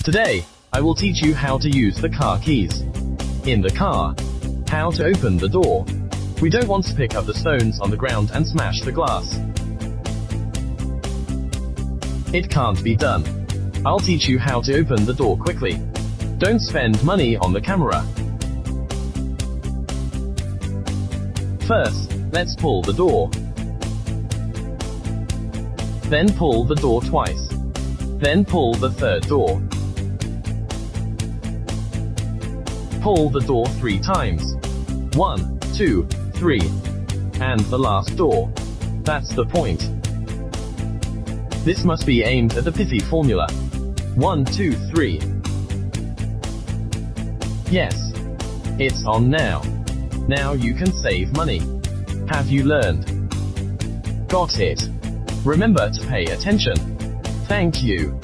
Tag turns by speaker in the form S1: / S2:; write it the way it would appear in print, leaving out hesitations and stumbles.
S1: Today, I will teach you how to use the car keys. In the car. How to open the door. We don't want to pick up the stones on the ground and smash the glass. It can't be done. I'll teach you how to open the door quickly. Don't spend money on the camera. First, let's pull the door. Then pull the door twice. Then pull the third door. Pull the door 3 times. 1, 2, 3. And the last door. That's the point. This must be aimed at the pithy formula. 1, 2, 3. Yes. It's on now. Now you can save money. Have you learned? Got it? Remember to pay attention. Thank you.